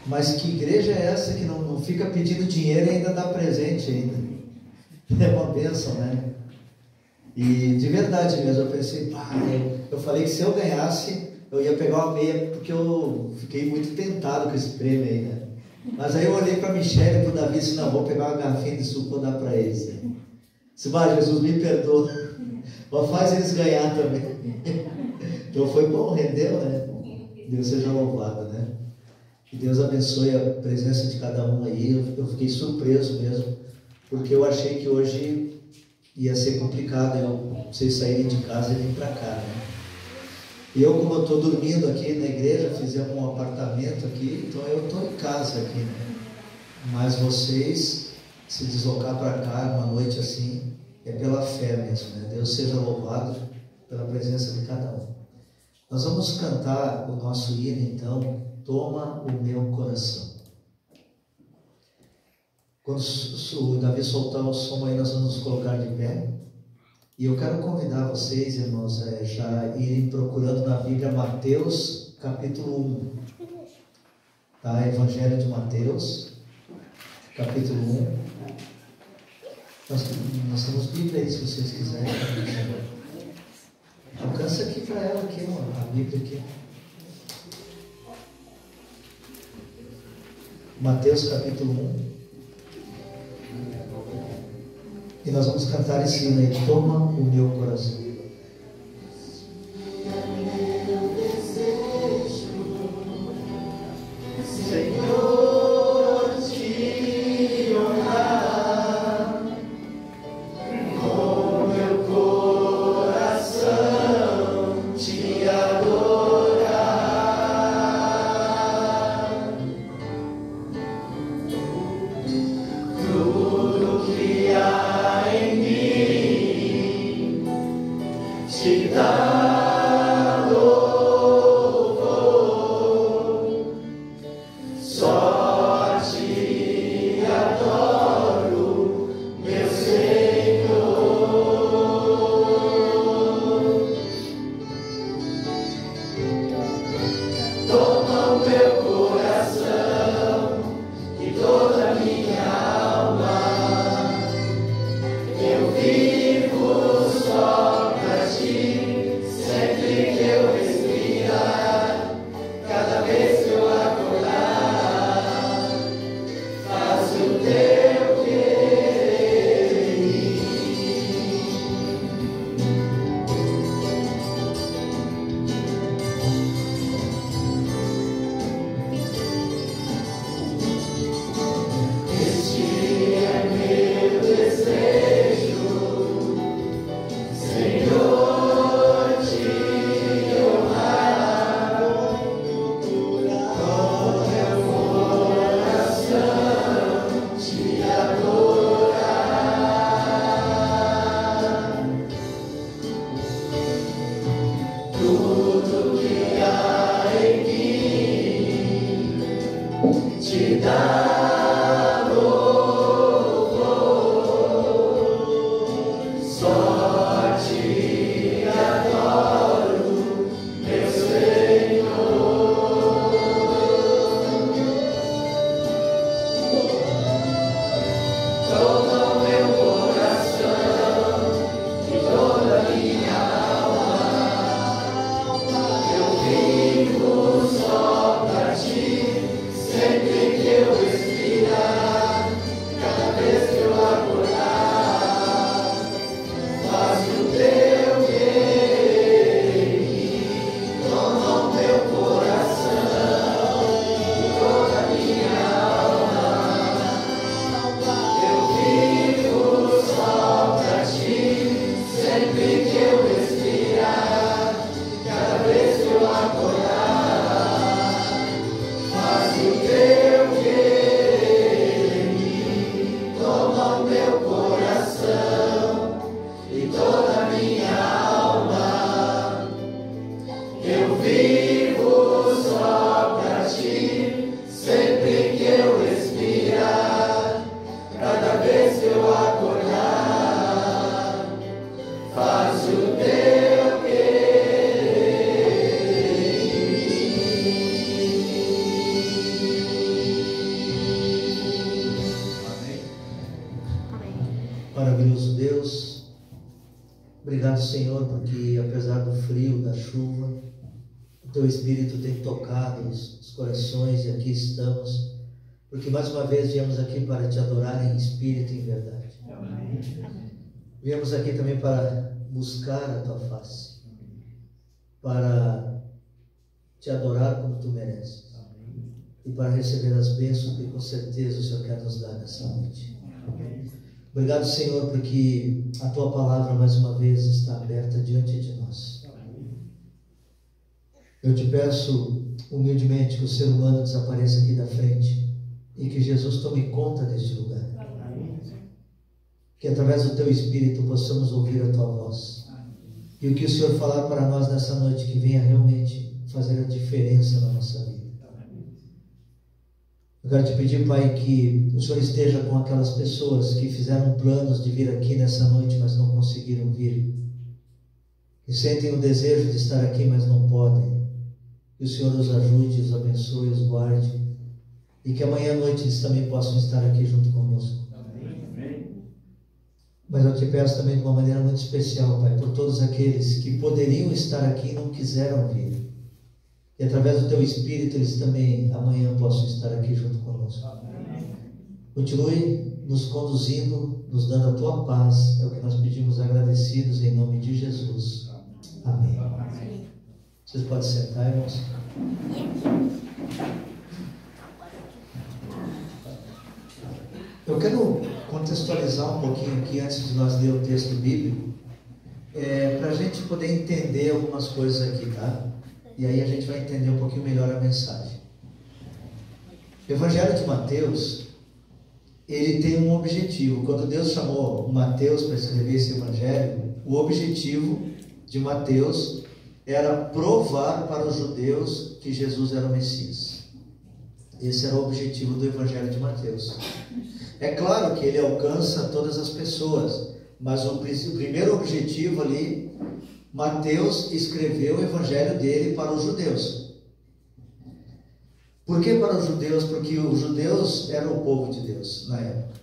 Mas que igreja é essa que não fica pedindo dinheiro e ainda dá presente ainda? É uma bênção, né? E de verdade mesmo, eu pensei, eu falei que se eu ganhasse, eu ia pegar uma meia, porque eu fiquei muito tentado com esse prêmio aí, né? Mas aí eu olhei para a Michelle e para o Davi e disse, não, vou pegar uma garrafinha de suco e vou dar para eles. Disse, Jesus, me perdoa, mas faz eles ganhar também. Então foi bom, rendeu, né? Deus seja louvado, né? Que Deus abençoe a presença de cada um aí. Eu fiquei surpreso mesmo, porque eu achei que hoje ia ser complicado vocês saírem de casa e virem para cá, né? E eu, como eu estou dormindo aqui na igreja, fizemos um apartamento aqui, então eu estou em casa aqui, né? Mas vocês se deslocar para cá uma noite assim, é pela fé mesmo, né? Deus seja louvado pela presença de cada um. Nós vamos cantar o nosso hino, então, Toma o Meu Coração. Quando o Davi soltar o som aí, nós vamos nos colocar de pé. E eu quero convidar vocês, irmãos, já irem procurando na Bíblia Mateus, capítulo 1. Tá? Evangelho de Mateus, capítulo 1. Nós temos Bíblia aí, se vocês quiserem. Alcança aqui para ela, aqui, a Bíblia aqui. Mateus, capítulo 1. E nós vamos cantar esse hino aí, Toma o Meu Coração. Sempre que eu respiro. Obrigado, Senhor, porque apesar do frio, da chuva, o Teu Espírito tem tocado os corações e aqui estamos, porque mais uma vez viemos aqui para Te adorar em espírito e em verdade. Amém. Viemos aqui também para buscar a Tua face, para Te adorar como Tu mereces e para receber as bênçãos que com certeza o Senhor quer nos dar nessa noite. Obrigado, Senhor, porque a Tua palavra mais uma vez está aberta diante de nós. Eu Te peço humildemente que o ser humano desapareça aqui da frente e que Jesus tome conta deste lugar. Que através do Teu Espírito possamos ouvir a Tua voz. E o que o Senhor falar para nós nessa noite, que venha realmente fazer a diferença na nossa vida. Eu quero Te pedir, Pai, que o Senhor esteja com aquelas pessoas que fizeram planos de vir aqui nessa noite, mas não conseguiram vir. Que sentem o desejo de estar aqui, mas não podem. Que o Senhor os ajude, os abençoe, os guarde. E que amanhã à noite eles também possam estar aqui junto conosco. Amém. Mas eu Te peço também de uma maneira muito especial, Pai, por todos aqueles que poderiam estar aqui e não quiseram vir. E através do Teu Espírito eles também amanhã possam estar aqui junto conosco. Amém. Continue nos conduzindo, nos dando a Tua paz. É o que nós pedimos agradecidos em nome de Jesus. Amém. Amém. Vocês podem sentar, irmãos. Eu quero contextualizar um pouquinho aqui antes de nós ler o texto bíblico, para a gente poder entender algumas coisas aqui, tá? E aí a gente vai entender um pouquinho melhor a mensagem. O Evangelho de Mateus, ele tem um objetivo. Quando Deus chamou Mateus para escrever esse Evangelho, o objetivo de Mateus era provar para os judeus que Jesus era o Messias. Esse era o objetivo do Evangelho de Mateus. É claro que ele alcança todas as pessoas, mas o primeiro objetivo ali, Mateus escreveu o Evangelho dele para os judeus. Por que para os judeus? Porque os judeus eram o povo de Deus na época.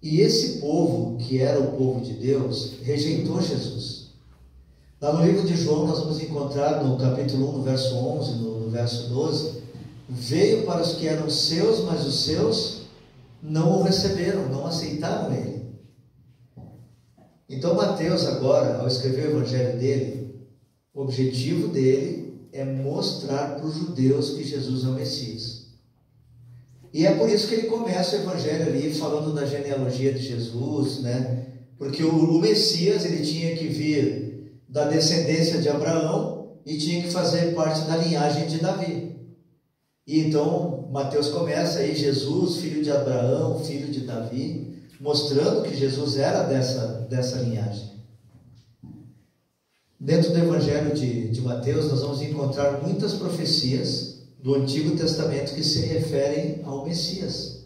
E esse povo, que era o povo de Deus, rejeitou Jesus. Lá no livro de João nós vamos encontrar no capítulo 1, no verso 11, no verso 12, veio para os que eram seus, mas os seus não o receberam, não aceitaram ele. Então Mateus agora, ao escrever o Evangelho dele, o objetivo dele é mostrar para os judeus que Jesus é o Messias. E é por isso que ele começa o Evangelho ali falando da genealogia de Jesus, né? Porque o Messias, ele tinha que vir da descendência de Abraão e tinha que fazer parte da linhagem de Davi. E então Mateus começa aí, Jesus, filho de Abraão, filho de Davi, mostrando que Jesus era dessa linhagem. Dentro do Evangelho de Mateus, nós vamos encontrar muitas profecias do Antigo Testamento que se referem ao Messias.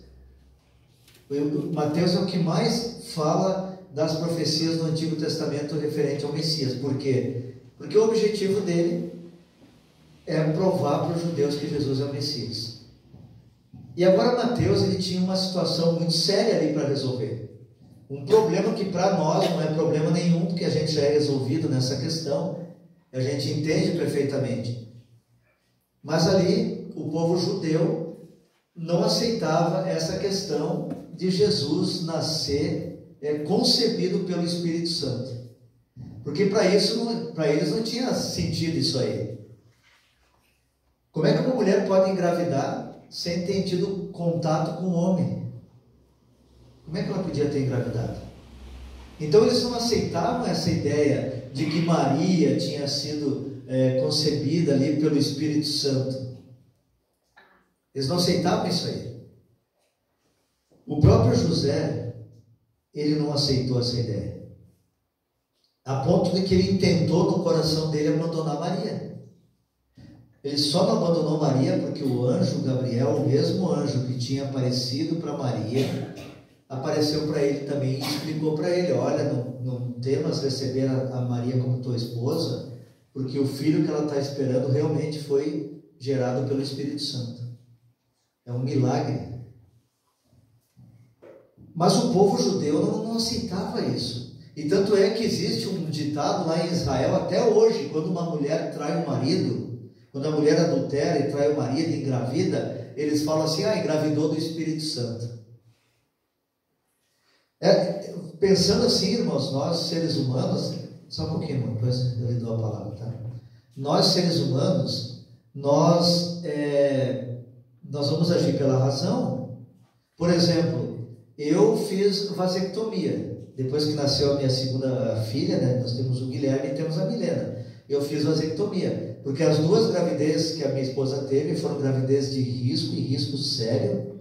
Mateus é o que mais fala das profecias do Antigo Testamento referente ao Messias. Por quê? Porque o objetivo dele é provar para os judeus que Jesus é o Messias. E agora Mateus, ele tinha uma situação muito séria ali para resolver. Um problema que para nós não é problema nenhum, porque a gente já é resolvido nessa questão, a gente entende perfeitamente. Mas ali, o povo judeu não aceitava essa questão de Jesus nascer concebido pelo Espírito Santo. Porque para eles não tinha sentido isso aí. Como é que uma mulher pode engravidar sem ter tido contato com o homem? Como é que ela podia ter engravidado? Então eles não aceitavam essa ideia de que Maria tinha sido concebida ali pelo Espírito Santo. Eles não aceitavam isso aí. O próprio José, ele não aceitou essa ideia, a ponto de que ele tentou no coração dele abandonar Maria. Ele só não abandonou Maria porque o anjo Gabriel, o mesmo anjo que tinha aparecido para Maria, apareceu para ele também e explicou para ele: olha, não temas receber a Maria como tua esposa, porque o filho que ela está esperando realmente foi gerado pelo Espírito Santo. É um milagre. Mas o povo judeu não aceitava isso. E tanto é que existe um ditado lá em Israel, até hoje, quando uma mulher trai o marido, quando a mulher adultera e trai o marido e engravida, eles falam assim, engravidou do Espírito Santo. Pensando assim, irmãos, nós seres humanos, só um pouquinho, irmão, depois eu lhe dou a palavra, tá? Nós seres humanos, nós vamos agir pela razão. Por exemplo, eu fiz vasectomia. Depois que nasceu a minha segunda filha, né, nós temos o Guilherme e temos a Milena. Eu fiz vasectomia, porque as duas gravidezes que a minha esposa teve foram gravidezes de risco e risco sério,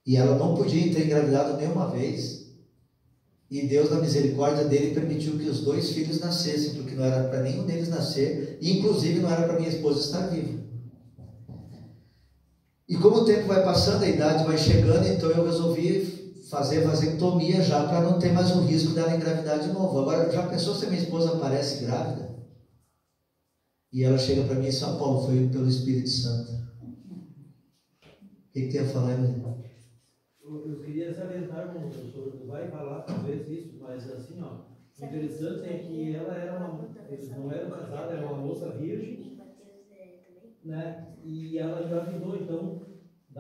e ela não podia ter engravidado nenhuma vez. E Deus, na misericórdia dele, permitiu que os dois filhos nascessem, porque não era para nenhum deles nascer, e inclusive não era para minha esposa estar viva. E como o tempo vai passando, a idade vai chegando, então eu resolvi fazer vasectomia já para não ter mais o risco dela engravidar de novo. Agora, já pensou se a minha esposa aparece grávida? E ela chega para mim em São Paulo, foi pelo Espírito Santo. O que tem a falar, irmão? Eu queria salientar, irmão, o senhor vai falar talvez isso, mas assim, ó, o interessante é que eles não eram casados, era uma moça virgem, né? E ela engravidou, então...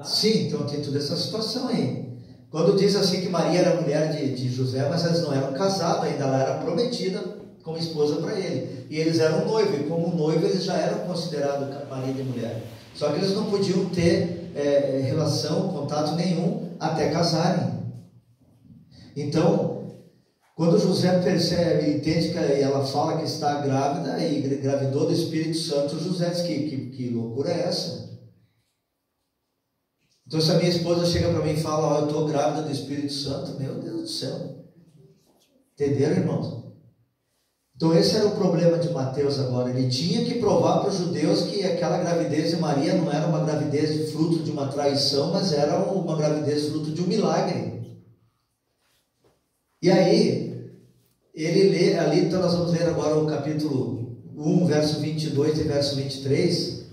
Sim, então tem toda essa situação aí. Quando diz assim que Maria era mulher de José, mas elas não eram casadas ainda, ela era prometida como esposa para ele. E eles eram noivos, e como noivo eles já eram considerados marido e mulher. Só que eles não podiam ter relação, contato nenhum, até casarem. Então, quando José percebe, entende que ela fala que está grávida e engravidou do Espírito Santo, José diz que loucura é essa? Então, se a minha esposa chega para mim e fala, eu estou grávida do Espírito Santo, meu Deus do céu. Entenderam, irmãos? Então, esse era o problema de Mateus agora. Ele tinha que provar para os judeus que aquela gravidez de Maria não era uma gravidez de fruto de uma traição, mas era uma gravidez fruto de um milagre. E aí, ele lê ali, então nós vamos ler agora o capítulo 1, verso 22 e verso 23,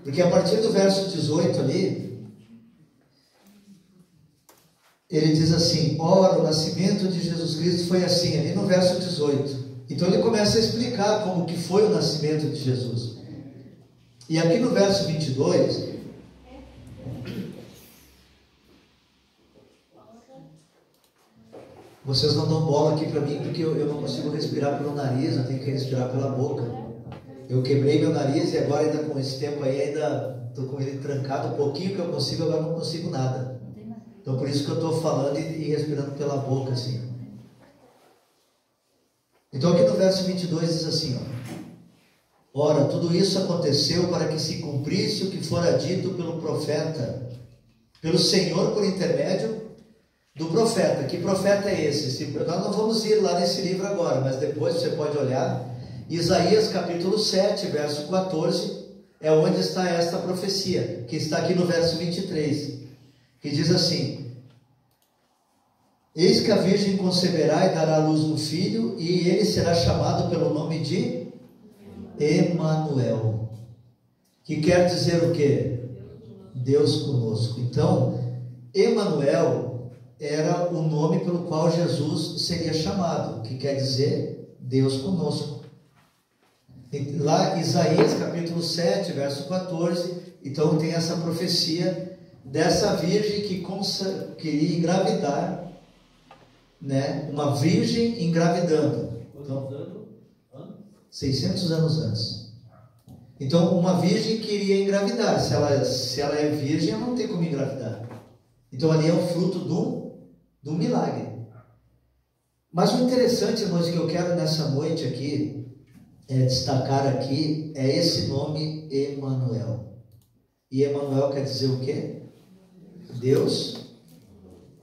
porque a partir do verso 18 ali, ele diz assim, ora, o nascimento de Jesus Cristo foi assim, ali no verso 18. Então ele começa a explicar como que foi o nascimento de Jesus. E aqui no verso 22, vocês não dão bola aqui para mim, porque eu não consigo respirar pelo nariz, eu tenho que respirar pela boca. Eu quebrei meu nariz e agora ainda com esse tempo aí, ainda estou com ele trancado, um pouquinho que eu consigo, agora não consigo nada. Então por isso que eu estou falando e respirando pela boca assim. Então aqui no verso 22 diz assim, ora, tudo isso aconteceu para que se cumprisse o que fora dito pelo profeta, pelo Senhor por intermédio do profeta. Que profeta é esse? Nós não vamos ir lá nesse livro agora, mas depois você pode olhar. Isaías capítulo 7, verso 14, é onde está esta profecia, que está aqui no verso 23, que diz assim, eis que a virgem conceberá e dará à luz um filho, e ele será chamado pelo nome de Emanuel, que quer dizer o quê? Deus conosco. Então, Emanuel era o nome pelo qual Jesus seria chamado, que quer dizer Deus conosco. Lá, Isaías capítulo 7, verso 14, então tem essa profecia dessa virgem que queria engravidar, né? Uma virgem engravidando. Então, 600 anos antes. Então, uma virgem queria engravidar. Se ela é virgem, ela não tem como engravidar. Então, ali é o fruto do milagre. Mas o interessante, irmãos, que eu quero nessa noite aqui destacar aqui é esse nome Emanuel. E Emanuel quer dizer o quê? Deus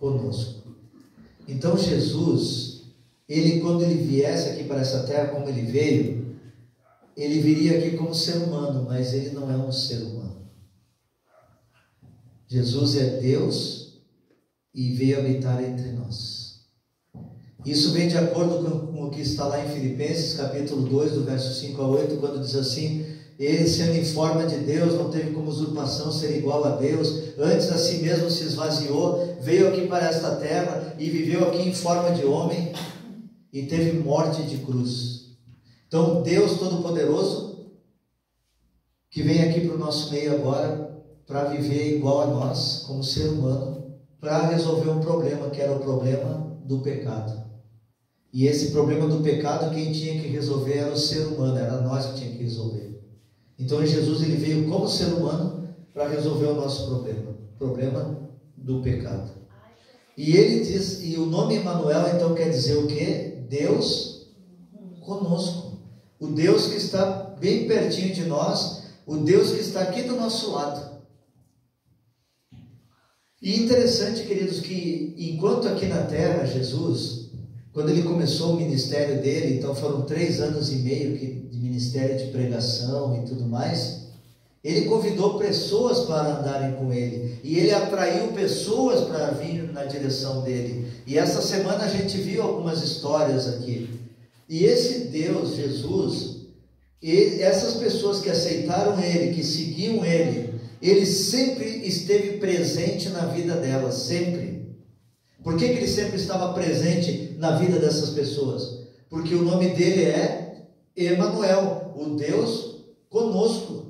conosco. Então Jesus, quando ele viesse aqui para essa terra como ele veio, ele viria aqui como ser humano, mas ele não é um ser humano. Jesus é Deus e veio habitar entre nós. Isso vem de acordo com o que está lá em Filipenses capítulo 2, do verso 5 a 8, quando diz assim, ele sendo em forma de Deus, não teve como usurpação ser igual a Deus, antes a si mesmo se esvaziou, veio aqui para esta terra e viveu aqui em forma de homem, e teve morte de cruz. Então, Deus Todo-Poderoso, que vem aqui para o nosso meio agora, para viver igual a nós, como ser humano, para resolver um problema, que era o problema do pecado. E esse problema do pecado, quem tinha que resolver era o ser humano, era nós que tinha que resolver. Então, Jesus, ele veio como ser humano para resolver o nosso problema do pecado. E ele diz, e o nome Emanuel então quer dizer o quê? Deus conosco. O Deus que está bem pertinho de nós, o Deus que está aqui do nosso lado. E interessante, queridos, que enquanto aqui na terra, Jesus, quando ele começou o ministério dele, então foram 3 anos e meio de ministério de pregação e tudo mais, ele convidou pessoas para andarem com ele, e ele atraiu pessoas para vir na direção dele. E essa semana a gente viu algumas histórias aqui. E esse Deus, Jesus, essas pessoas que aceitaram ele, que seguiam ele sempre esteve presente na vida delas, sempre. Por que ele sempre estava presente na vida dessas pessoas? Porque o nome dele é Emanuel, o Deus conosco.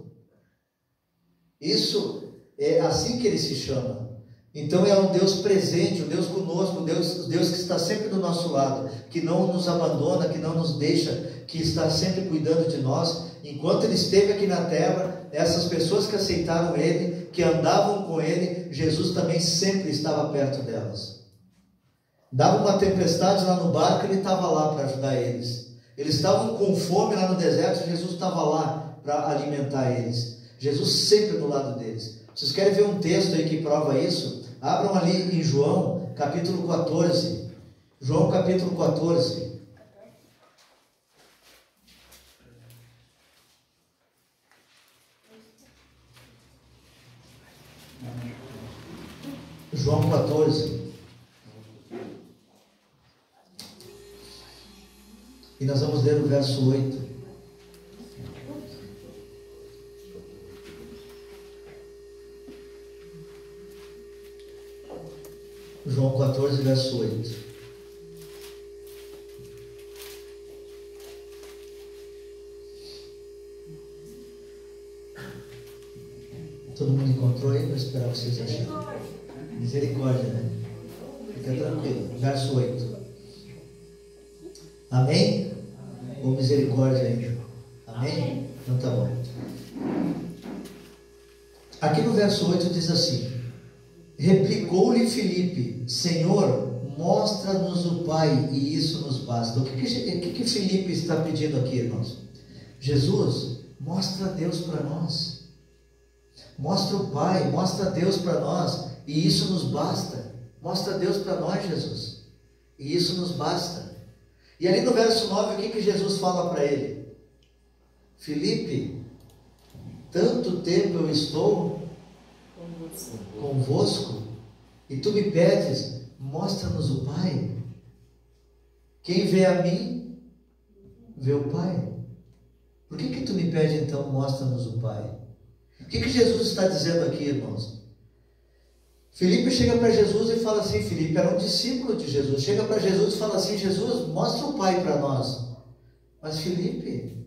Isso é assim que ele se chama. Então é um Deus presente, um Deus conosco, um Deus que está sempre do nosso lado, que não nos abandona, que não nos deixa, que está sempre cuidando de nós. Enquanto ele esteve aqui na terra, essas pessoas que aceitaram ele, que andavam com ele, Jesus também sempre estava perto delas. Dava uma tempestade lá no barco, ele estava lá para ajudar eles. Eles estavam com fome lá no deserto, Jesus estava lá para alimentar eles. Jesus sempre do lado deles. Vocês querem ver um texto aí que prova isso? Abram ali em João, capítulo 14. João, capítulo 14. João 14. E nós vamos ler o verso 8. João 14, verso 8. Todo mundo encontrou aí? Vou esperar vocês acharem. Misericórdia, né? Fica tranquilo. Verso 8. Amém? Ou misericórdia ainda? Amém? Então tá bom. Aqui no verso 8 diz assim: replicou-lhe Filipe: Senhor, mostra-nos o Pai, e isso nos basta. O que Filipe está pedindo aqui, irmãos? Jesus, mostra Deus para nós. Mostra o Pai, mostra Deus para nós, e isso nos basta. Mostra Deus para nós, Jesus, e isso nos basta. E ali no verso 9, o que Jesus fala para ele? Filipe, tanto tempo eu estou convosco, e tu me pedes, mostra-nos o Pai. Quem vê a mim, vê o Pai. Por que tu me pede então, mostra-nos o Pai? O que Jesus está dizendo aqui, irmãos? Filipe chega para Jesus e fala assim, Filipe era um discípulo de Jesus, chega para Jesus e fala assim, Jesus, mostra o Pai para nós. Mas Filipe,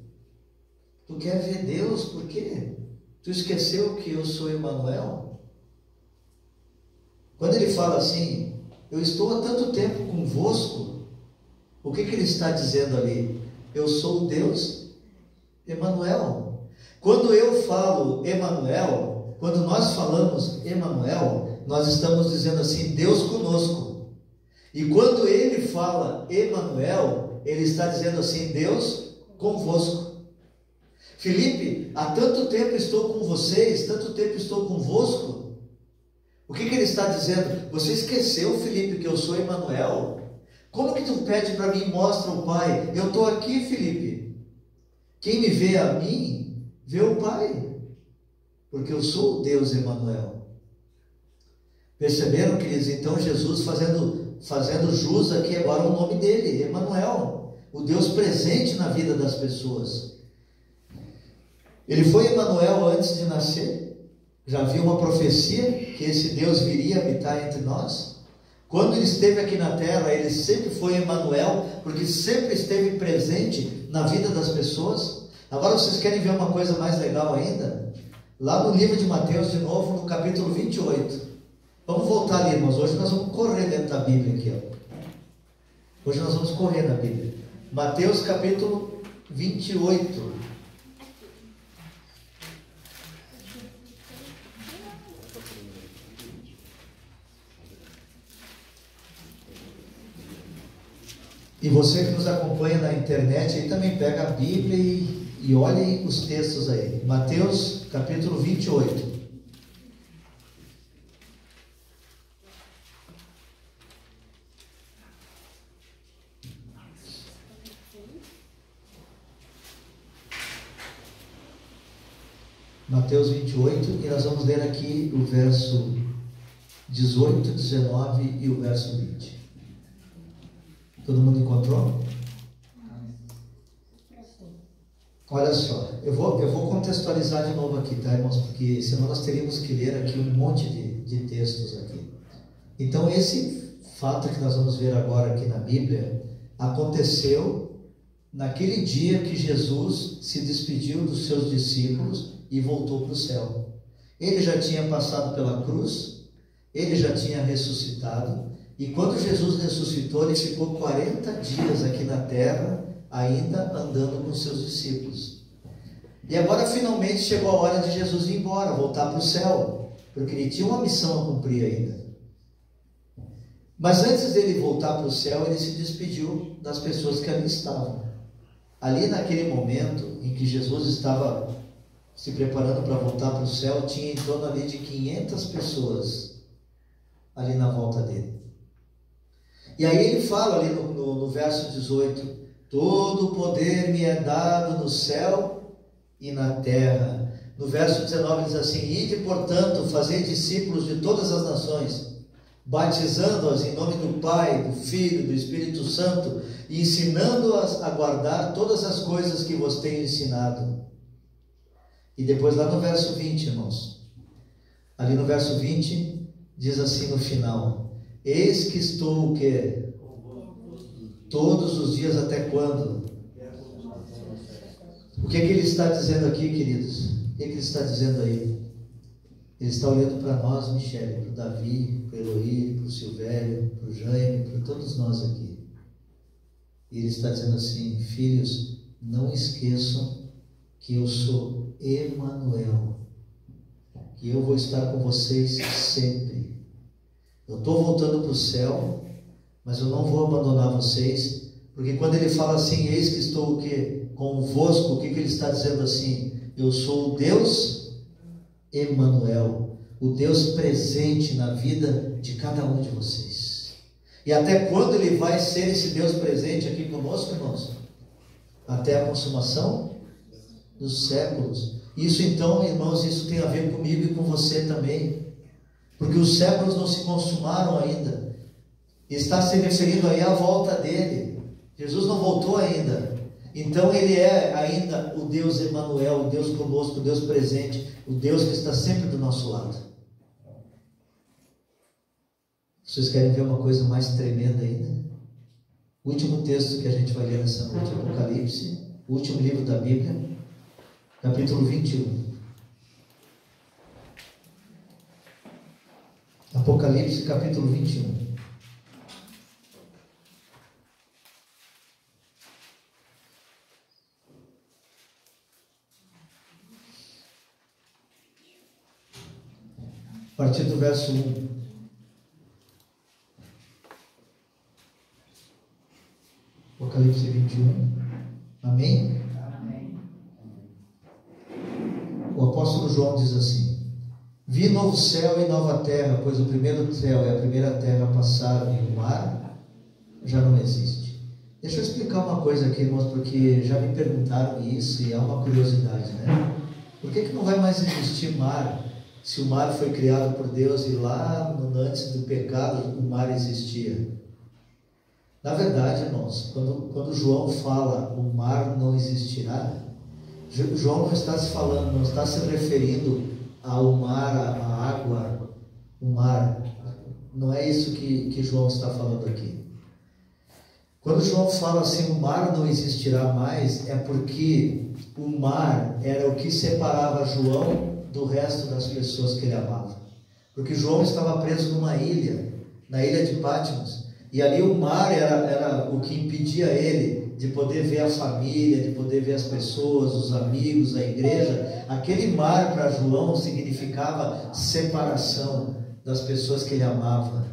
tu quer ver Deus, por quê? Tu esqueceu que eu sou Emanuel? Quando ele fala assim, eu estou há tanto tempo convosco, o que ele está dizendo ali? Eu sou o Deus Emanuel. Quando eu falo Emanuel, quando nós falamos Emanuel, nós estamos dizendo assim, Deus conosco. E quando ele fala Emanuel, ele está dizendo assim, Deus convosco. Filipe, há tanto tempo estou com vocês, tanto tempo estou convosco. O que ele está dizendo? Você esqueceu, Filipe, que eu sou Emanuel? Como que tu pede para mim, mostra o Pai? Eu estou aqui, Filipe. Quem me vê a mim, vê o Pai. Porque eu sou o Deus Emanuel. Perceberam, queridos? Então Jesus fazendo jus aqui agora o nome dele, Emanuel. O Deus presente na vida das pessoas. Ele foi Emanuel antes de nascer. Já havia uma profecia que esse Deus viria habitar entre nós. Quando ele esteve aqui na terra, ele sempre foi Emmanuel, porque sempre esteve presente na vida das pessoas. Agora vocês querem ver uma coisa mais legal ainda? Lá no livro de Mateus, de novo, no capítulo 28. Vamos voltar ali, irmãos. Hoje nós vamos correr dentro da Bíblia aqui, ó. Hoje nós vamos correr na Bíblia. Mateus capítulo 28. E você que nos acompanha na internet, aí também pega a Bíblia e olhe os textos aí. Mateus capítulo 28. Mateus 28, e nós vamos ler aqui o verso 18, 19 e o verso 20. Todo mundo encontrou? Olha só, eu vou contextualizar de novo aqui, tá, irmãos? Porque senão nós teríamos que ler aqui um monte de textos aqui. Então, esse fato que nós vamos ver agora aqui na Bíblia aconteceu naquele dia que Jesus se despediu dos seus discípulos e voltou para o céu. Ele já tinha passado pela cruz, ele já tinha ressuscitado, e quando Jesus ressuscitou, ele ficou 40 dias aqui na terra, ainda andando com seus discípulos. E agora finalmente chegou a hora de Jesus ir embora, voltar para o céu, porque ele tinha uma missão a cumprir ainda. Mas antes dele voltar para o céu, ele se despediu das pessoas que ali estavam. Ali naquele momento em que Jesus estava se preparando para voltar para o céu, tinha em torno ali de 500 pessoas ali na volta dele. E aí ele fala ali no verso 18: todo o poder me é dado no céu e na terra. No verso 19 diz assim: ide, portanto, fazei discípulos de todas as nações, batizando-as em nome do Pai, do Filho, do Espírito Santo, e ensinando-as a guardar todas as coisas que vos tenho ensinado. E depois lá no verso 20, irmãos, ali no verso 20, diz assim no final: eis que estou o quê? Todos os dias até quando? O que é que ele está dizendo aqui, queridos? O que é que ele está dizendo aí? Ele está olhando para nós, Michele, para o Davi, para o Eloí, para o Silvério, para o Jaime, para todos nós aqui. E ele está dizendo assim: filhos, não esqueçam que eu sou Emmanuel, que eu vou estar com vocês sempre. Eu estou voltando para o céu, mas eu não vou abandonar vocês, porque quando ele fala assim, eis que estou o quê? Convosco, o que ele está dizendo assim? Eu sou o Deus Emmanuel, o Deus presente na vida de cada um de vocês. E até quando ele vai ser esse Deus presente aqui conosco, irmãos? Até a consumação dos séculos. Isso então, irmãos, isso tem a ver comigo e com você também, porque os séculos não se consumaram ainda. Está se referindo aí à volta dele. Jesus não voltou ainda. Então ele é ainda o Deus Emmanuel, o Deus conosco, o Deus presente, o Deus que está sempre do nosso lado. Vocês querem ver uma coisa mais tremenda ainda? O último texto que a gente vai ler nessa noite, Apocalipse, o último livro da Bíblia, capítulo 21. Apocalipse, capítulo 21. A partir do verso 1. Apocalipse 21. Amém? Amém. O apóstolo João diz assim: vi novo céu e nova terra, pois o primeiro céu e a primeira terra passaram e o mar já não existe. Deixa eu explicar uma coisa aqui, irmãos, porque já me perguntaram isso e é uma curiosidade, né? Por que não vai mais existir mar? Se o mar foi criado por Deus e lá antes do pecado o mar existia. Na verdade, irmãos, quando João fala o mar não existirá, João não está se falando, não está se referindo ao mar, à água, o mar. Não é isso que João está falando aqui. Quando João fala assim, o mar não existirá mais, é porque o mar era o que separava João do resto das pessoas que ele amava. Porque João estava preso numa ilha, na ilha de Patmos, e ali o mar era o que impedia ele de poder ver a família, de poder ver as pessoas, os amigos, a igreja. Aquele mar para João significava separação das pessoas que ele amava,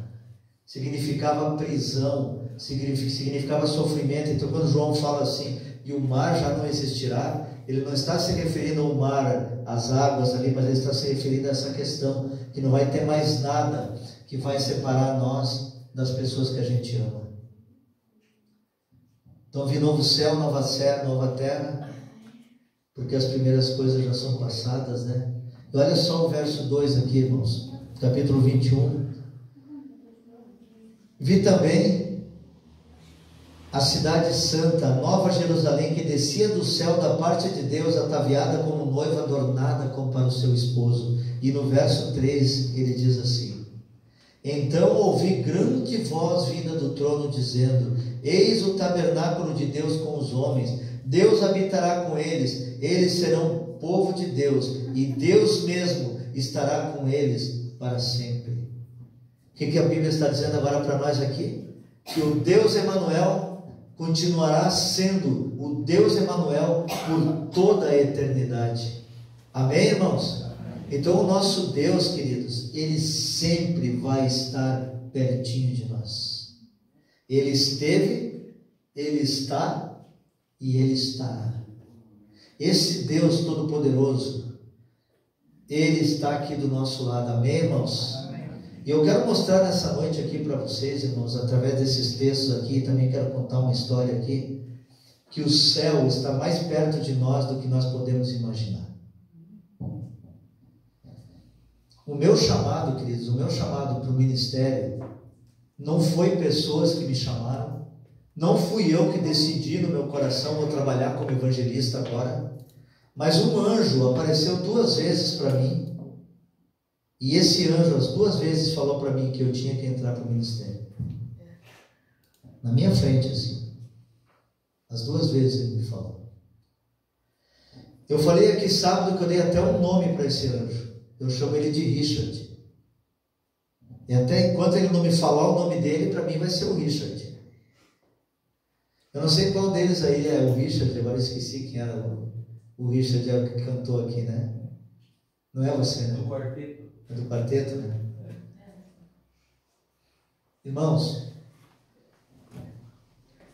significava prisão, significava sofrimento. Então quando João fala assim, e o mar já não existirá, ele não está se referindo ao mar, às águas ali, mas ele está se referindo a essa questão, que não vai ter mais nada que vai separar nós das pessoas que a gente ama. Então vi novo céu, nova terra, porque as primeiras coisas já são passadas, né? E olha só o verso 2 aqui, irmãos, capítulo 21. Vi também a cidade santa, a nova Jerusalém, que descia do céu da parte de Deus, ataviada como noiva adornada como para o seu esposo. E no verso 3 ele diz assim: então ouvi grande voz vinda do trono dizendo: eis o tabernáculo de Deus com os homens, Deus habitará com eles, eles serão povo de Deus, e Deus mesmo estará com eles para sempre. O que a Bíblia está dizendo agora para nós aqui? Que o Deus Emanuel continuará sendo o Deus Emanuel por toda a eternidade. Amém, irmãos? Então o nosso Deus, queridos, Ele sempre vai estar pertinho de nós. Ele esteve, Ele está e Ele estará. Esse Deus Todo-Poderoso, Ele está aqui do nosso lado. Amém, irmãos? Amém. E eu quero mostrar nessa noite aqui para vocês, irmãos, através desses textos aqui, também quero contar uma história aqui, que o céu está mais perto de nós do que nós podemos imaginar. O meu chamado, queridos, o meu chamado para o ministério não foi pessoas que me chamaram, não fui eu que decidi no meu coração vou trabalhar como evangelista agora, mas um anjo apareceu 2 vezes para mim, e esse anjo as 2 vezes falou para mim que eu tinha que entrar para o ministério, na minha frente assim, as 2 vezes ele me falou. Eu falei aqui sábado que eu dei até um nome para esse anjo. Eu chamo ele de Richard. E até enquanto ele não me falar o nome dele, para mim vai ser o Richard. Eu não sei qual deles aí é o Richard, agora esqueci quem era o Richard, é o que cantou aqui, né? Não é você, né? Do quarteto. É do quarteto, né? Irmãos,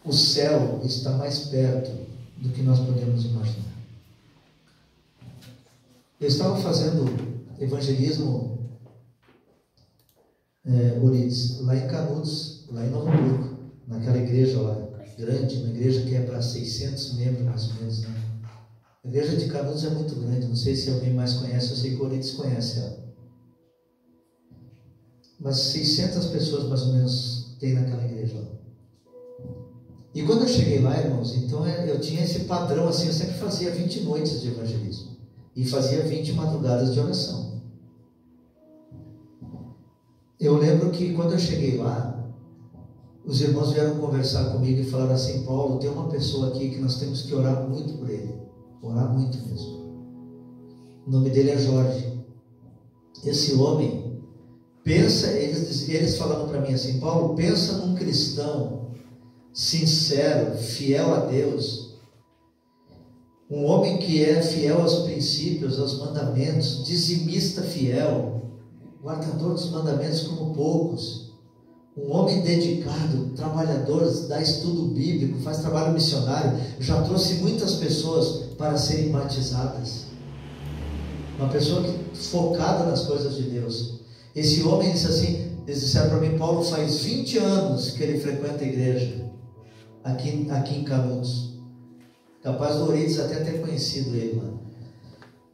o céu está mais perto do que nós podemos imaginar. Eu estava fazendo evangelismo, lá em Canudos, lá em Novo Hamburgo, naquela igreja lá, grande, uma igreja que é para 600 membros mais ou menos, né? A igreja de Canudos é muito grande, não sei se alguém mais conhece, eu sei que o Orides conhece ela. Mas 600 pessoas mais ou menos tem naquela igreja lá. E quando eu cheguei lá, irmãos, então eu tinha esse padrão assim, eu sempre fazia 20 noites de evangelismo e fazia 20 madrugadas de oração. Eu lembro que quando eu cheguei lá, os irmãos vieram conversar comigo e falaram assim: Paulo, tem uma pessoa aqui que nós temos que orar muito por ele, orar muito mesmo. O nome dele é Jorge. Esse homem pensa, eles falaram para mim assim: Paulo, pensa num cristão sincero, fiel a Deus, um homem que é fiel aos princípios, aos mandamentos, dizimista fiel, guardador dos mandamentos como poucos, um homem dedicado, trabalhador, dá estudo bíblico, faz trabalho missionário, já trouxe muitas pessoas para serem batizadas, uma pessoa focada nas coisas de Deus. Esse homem disse assim, eles disseram para mim: Paulo, faz 20 anos que ele frequenta a igreja aqui em Canudos, capaz do Orides até ter conhecido ele lá,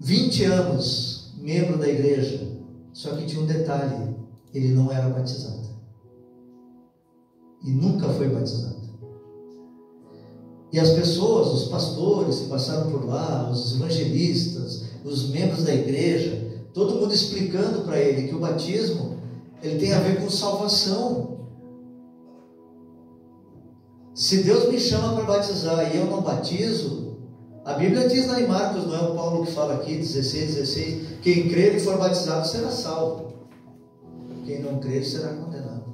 20 anos membro da igreja. Só que tinha um detalhe: ele não era batizado e nunca foi batizado. E as pessoas, os pastores que passaram por lá, os evangelistas, os membros da igreja, todo mundo explicando para ele que o batismo Ele tem a ver com salvação. Se Deus me chama para batizar e eu não batizo, a Bíblia diz lá em Marcos, não é o Paulo que fala aqui, 16, quem crer e for batizado será salvo. Quem não crer será condenado.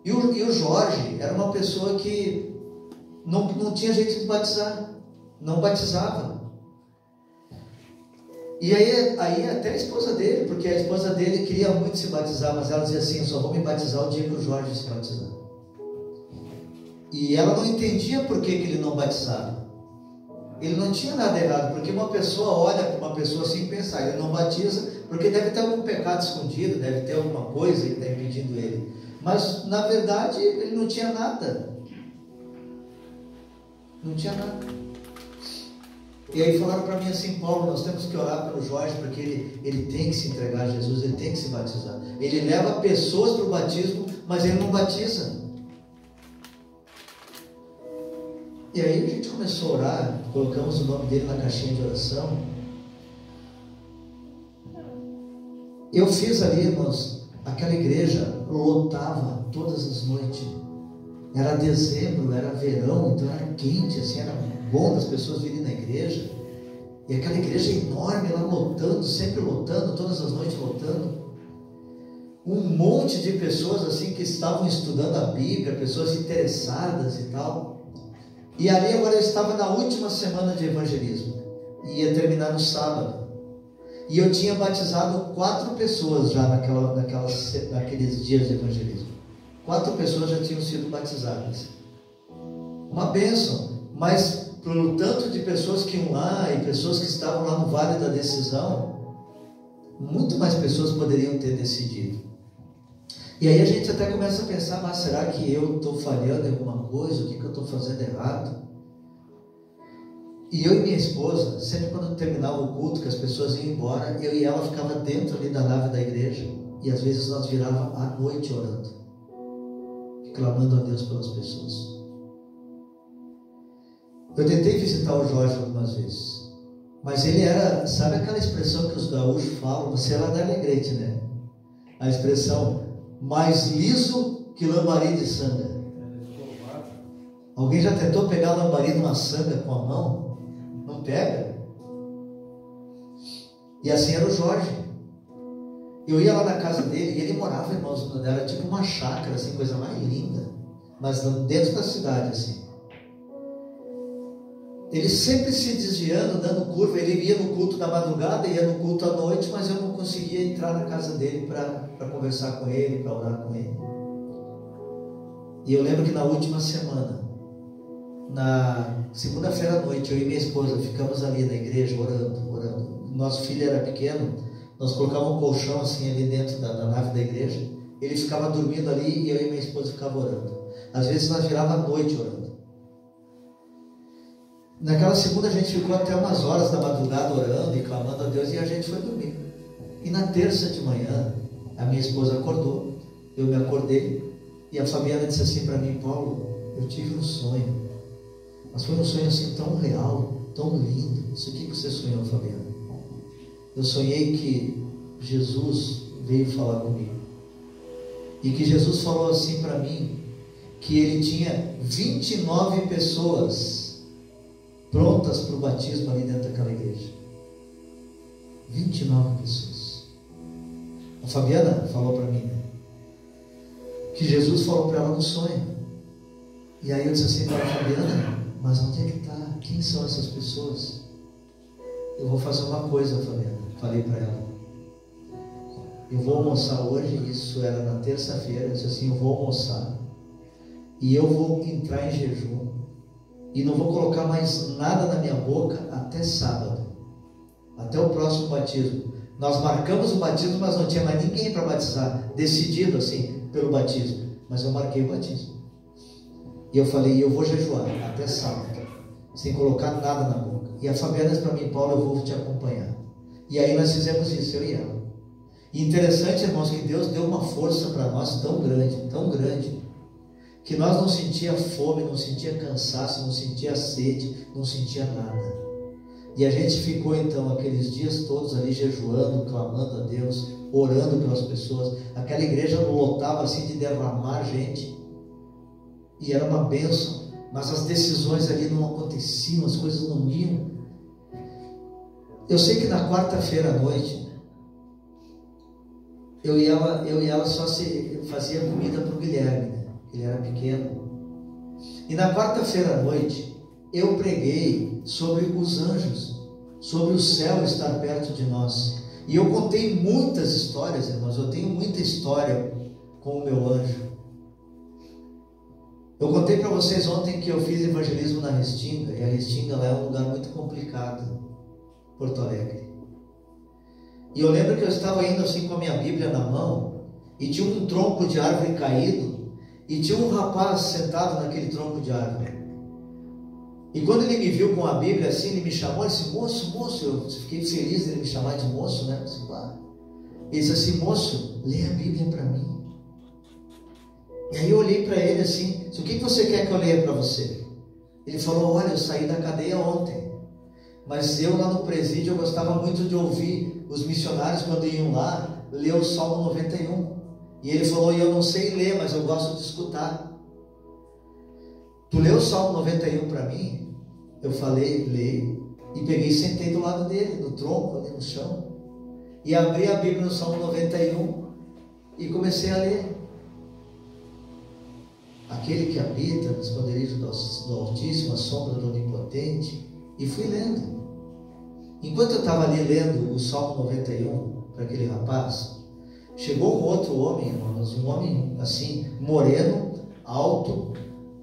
E o Jorge era uma pessoa que não tinha jeito de batizar, não batizava. E aí até a esposa dele, porque a esposa dele queria muito se batizar, mas ela dizia assim: eu só vou me batizar o dia que o Jorge se batizar. E ela não entendia por que ele não batizava. Ele não tinha nada errado, porque uma pessoa olha para uma pessoa assim e pensa, ele não batiza, porque deve ter algum pecado escondido, deve ter alguma coisa que está impedindo ele. Mas na verdade ele não tinha nada. Não tinha nada. E aí falaram para mim assim: Paulo, nós temos que orar pelo Jorge, porque ele tem que se entregar a Jesus, ele tem que se batizar. Ele leva pessoas para o batismo, mas ele não batiza. E aí a gente começou a orar, colocamos o nome dele na caixinha de oração. Eu fiz ali, irmãos, aquela igreja lotava todas as noites. Era dezembro, era verão, então era quente, assim, era bom das pessoas virem na igreja. E aquela igreja enorme lá lotando, sempre lotando, todas as noites lotando. Um monte de pessoas assim que estavam estudando a Bíblia, pessoas interessadas e tal. E ali agora eu estava na última semana de evangelismo, ia terminar no sábado, e eu tinha batizado 4 pessoas já naqueles dias de evangelismo. 4 pessoas já tinham sido batizadas. Uma bênção, mas pelo tanto de pessoas que iam lá e pessoas que estavam lá no Vale da Decisão, muito mais pessoas poderiam ter decidido. E aí a gente até começa a pensar: mas será que eu estou falhando em alguma coisa? O que eu estou fazendo errado? E eu e minha esposa, sempre quando terminava o culto, que as pessoas iam embora, eu e ela ficava dentro ali da nave da igreja, e às vezes nós virávamos à noite orando, clamando a Deus pelas pessoas. Eu tentei visitar o Jorge algumas vezes, mas ele era, sabe aquela expressão que os gaúchos falam? Você é lá da Alegrete, né? A expressão: mais liso que lambari de sanga. Alguém já tentou pegar lambari numa sanga com a mão? Não pega. E assim era o Jorge. Eu ia lá na casa dele e ele morava, irmãos, era tipo uma chácara, assim, coisa mais linda, mas dentro da cidade, assim. Ele sempre se desviando, dando curva. Ele ia no culto da madrugada, ia no culto à noite, mas eu não conseguia entrar na casa dele para conversar com ele, para orar com ele. E eu lembro que na última semana, na segunda-feira à noite, eu e minha esposa ficamos ali na igreja orando. Nosso filho era pequeno, nós colocávamos um colchão assim ali dentro da nave da igreja. Ele ficava dormindo ali e eu e minha esposa ficava orando. Às vezes nós virávamos à noite orando. Naquela segunda a gente ficou até umas horas da madrugada orando e clamando a Deus, e a gente foi dormir. E na terça de manhã a minha esposa acordou, eu me acordei, e a Fabiana disse assim para mim: Paulo, eu tive um sonho, mas foi um sonho assim tão real, tão lindo. Isso aqui que você sonhou, Fabiana? Eu sonhei que Jesus veio falar comigo, e que Jesus falou assim para mim, que ele tinha 29 pessoas prontas para o batismo ali dentro daquela igreja. 29 pessoas. A Fabiana falou para mim, né, que Jesus falou para ela no sonho. E aí eu disse assim para a Fabiana: mas onde é que está? Quem são essas pessoas? Eu vou fazer uma coisa, Fabiana. Falei para ela: eu vou almoçar hoje. Isso era na terça-feira. Eu disse assim: eu vou almoçar e eu vou entrar em jejum e não vou colocar mais nada na minha boca até sábado, até o próximo batismo. Nós marcamos o batismo, mas não tinha mais ninguém para batizar, decidido assim pelo batismo, mas eu marquei o batismo. E eu falei: eu vou jejuar até sábado, sem colocar nada na boca. E a Fabiana disse para mim: Paulo, eu vou te acompanhar. E aí nós fizemos isso, eu e ela. E interessante, irmãos, que Deus deu uma força para nós tão grande, que nós não sentia fome, não sentia cansaço, não sentia sede, não sentia nada. E a gente ficou então aqueles dias todos ali jejuando, clamando a Deus, orando pelas pessoas. Aquela igreja lotava assim de derramar gente, e era uma bênção, mas as decisões ali não aconteciam, as coisas não iam. Eu sei que na quarta-feira à noite, eu e ela só fazia comida para o Guilherme, né? Ele era pequeno. E na quarta-feira à noite, eu preguei sobre os anjos, sobre o céu estar perto de nós. E eu contei muitas histórias, irmãos. Eu tenho muita história com o meu anjo. Eu contei para vocês ontem que eu fiz evangelismo na Restinga, e a Restinga lá é um lugar muito complicado, Porto Alegre. E eu lembro que eu estava indo assim com a minha Bíblia na mão, e tinha um tronco de árvore caído, e tinha um rapaz sentado naquele tronco de árvore. E quando ele me viu com a Bíblia assim, ele me chamou, ele disse: moço, moço. Eu fiquei feliz de ele me chamar de moço, né? Ele disse assim: moço, lê a Bíblia para mim. E aí eu olhei para ele assim: o que você quer que eu leia para você? Ele falou: olha, eu saí da cadeia ontem, mas eu lá no presídio eu gostava muito de ouvir os missionários quando iam lá ler o Salmo 91. E ele falou: eu não sei ler, mas eu gosto de escutar. Tu leu o Salmo 91 para mim? Eu falei: leio. E peguei e sentei do lado dele, no tronco, ali no chão. E abri a Bíblia no Salmo 91 e comecei a ler. Aquele que habita no esconderijo do Altíssimo, a sombra do Onipotente. E fui lendo. Enquanto eu estava ali lendo o Salmo 91 para aquele rapaz, chegou um outro homem, irmãos, um homem assim, moreno, alto,